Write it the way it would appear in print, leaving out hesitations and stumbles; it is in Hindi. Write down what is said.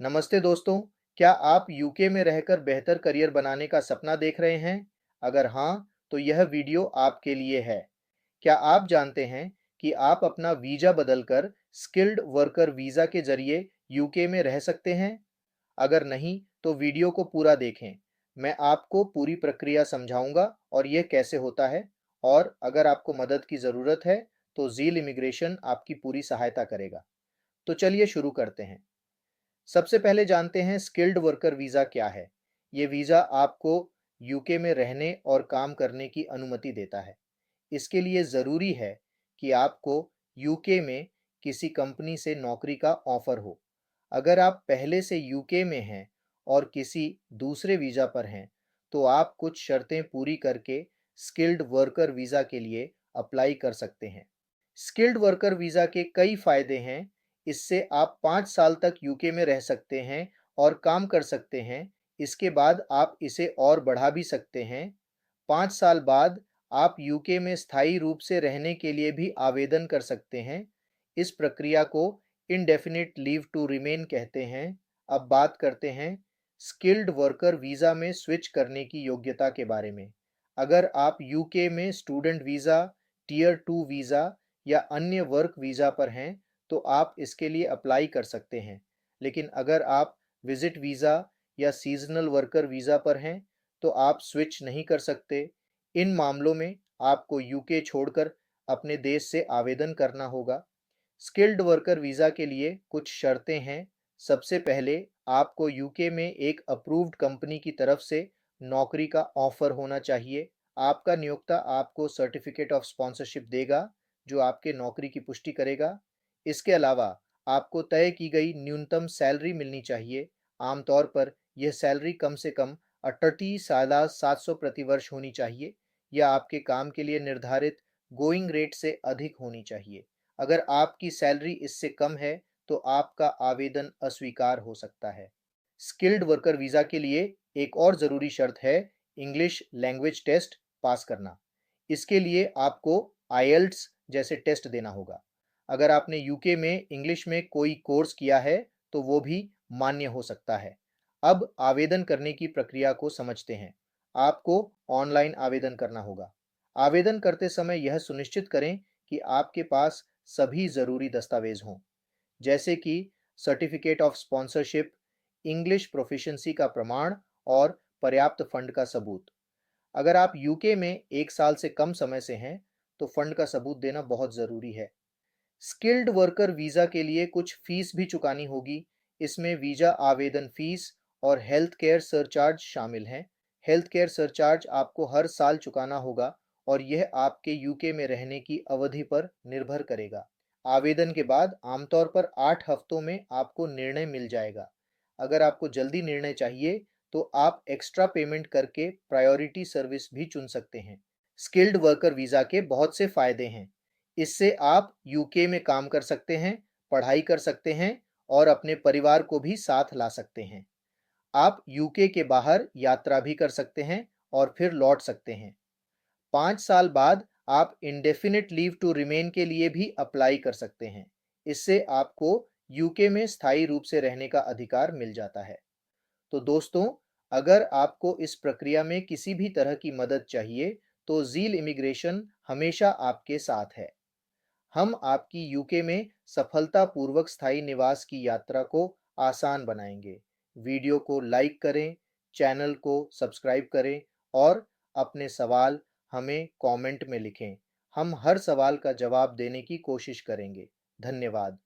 नमस्ते दोस्तों, क्या आप यूके में रहकर बेहतर करियर बनाने का सपना देख रहे हैं? अगर हाँ, तो यह वीडियो आपके लिए है। क्या आप जानते हैं कि आप अपना वीजा बदलकर स्किल्ड वर्कर वीजा के जरिए यूके में रह सकते हैं? अगर नहीं, तो वीडियो को पूरा देखें। मैं आपको पूरी प्रक्रिया समझाऊंगा और यह कैसे होता है। और अगर आपको मदद की ज़रूरत है, तो ज़ील इमिग्रेशन आपकी पूरी सहायता करेगा। तो चलिए शुरू करते हैं। सबसे पहले जानते हैं स्किल्ड वर्कर वीज़ा क्या है। ये वीज़ा आपको यूके में रहने और काम करने की अनुमति देता है। इसके लिए ज़रूरी है कि आपको यूके में किसी कंपनी से नौकरी का ऑफर हो। अगर आप पहले से यूके में हैं और किसी दूसरे वीज़ा पर हैं, तो आप कुछ शर्तें पूरी करके स्किल्ड वर्कर वीज़ा के लिए अप्लाई कर सकते हैं। स्किल्ड वर्कर वीज़ा के कई फ़ायदे हैं। इससे आप 5 साल तक यूके में रह सकते हैं और काम कर सकते हैं। इसके बाद आप इसे और बढ़ा भी सकते हैं। 5 साल बाद आप यूके में स्थायी रूप से रहने के लिए भी आवेदन कर सकते हैं। इस प्रक्रिया को इंडेफिनिट लीव टू रिमेन कहते हैं। अब बात करते हैं स्किल्ड वर्कर वीज़ा में स्विच करने की योग्यता के बारे में। अगर आप यूके में स्टूडेंट वीज़ा, टियर 2 वीज़ा या अन्य वर्क वीज़ा पर हैं, तो आप इसके लिए अप्लाई कर सकते हैं। लेकिन अगर आप विजिट वीज़ा या सीजनल वर्कर वीज़ा पर हैं, तो आप स्विच नहीं कर सकते। इन मामलों में आपको यूके छोड़कर अपने देश से आवेदन करना होगा। स्किल्ड वर्कर वीज़ा के लिए कुछ शर्तें हैं। सबसे पहले आपको यूके में एक अप्रूव्ड कंपनी की तरफ से नौकरी का ऑफर होना चाहिए। आपका नियोक्ता आपको सर्टिफिकेट ऑफ स्पॉन्सरशिप देगा, जो आपके नौकरी की पुष्टि करेगा। इसके अलावा आपको तय की गई न्यूनतम सैलरी मिलनी चाहिए। आमतौर पर यह सैलरी कम से कम 38,700 प्रति वर्ष होनी चाहिए या आपके काम के लिए निर्धारित गोइंग रेट से अधिक होनी चाहिए। अगर आपकी सैलरी इससे कम है, तो आपका आवेदन अस्वीकार हो सकता है। स्किल्ड वर्कर वीज़ा के लिए एक और ज़रूरी शर्त है इंग्लिश लैंग्वेज टेस्ट पास करना। इसके लिए आपको आईएलटीएस जैसे टेस्ट देना होगा। अगर आपने यूके में इंग्लिश में कोई कोर्स किया है, तो वो भी मान्य हो सकता है। अब आवेदन करने की प्रक्रिया को समझते हैं। आपको ऑनलाइन आवेदन करना होगा। आवेदन करते समय यह सुनिश्चित करें कि आपके पास सभी ज़रूरी दस्तावेज़ हों, जैसे कि certificate of sponsorship, English proficiency का प्रमाण और पर्याप्त फंड का सबूत। अगर आप यूके में 1 साल से कम समय से हैं, तो फंड का सबूत देना बहुत ज़रूरी है। स्किल्ड वर्कर वीज़ा के लिए कुछ फीस भी चुकानी होगी। इसमें वीज़ा आवेदन फीस और हेल्थ केयर सरचार्ज शामिल हैं। हेल्थ केयर सरचार्ज आपको हर साल चुकाना होगा और यह आपके यूके में रहने की अवधि पर निर्भर करेगा। आवेदन के बाद आमतौर पर 8 हफ्तों में आपको निर्णय मिल जाएगा। अगर आपको जल्दी निर्णय चाहिए, तो आप एक्स्ट्रा पेमेंट करके प्रायोरिटी सर्विस भी चुन सकते हैं। स्किल्ड वर्कर वीज़ा के बहुत से फ़ायदे हैं। इससे आप यूके में काम कर सकते हैं, पढ़ाई कर सकते हैं और अपने परिवार को भी साथ ला सकते हैं। आप यूके के बाहर यात्रा भी कर सकते हैं और फिर लौट सकते हैं। 5 साल बाद आप इंडेफिनिट लीव टू रिमेन के लिए भी अप्लाई कर सकते हैं। इससे आपको यूके में स्थायी रूप से रहने का अधिकार मिल जाता है। तो दोस्तों, अगर आपको इस प्रक्रिया में किसी भी तरह की मदद चाहिए, तो ज़ील इमिग्रेशन हमेशा आपके साथ है। हम आपकी यूके में सफलतापूर्वक स्थायी निवास की यात्रा को आसान बनाएंगे। वीडियो को लाइक करें, चैनल को सब्सक्राइब करें और अपने सवाल हमें कमेंट में लिखें। हम हर सवाल का जवाब देने की कोशिश करेंगे। धन्यवाद।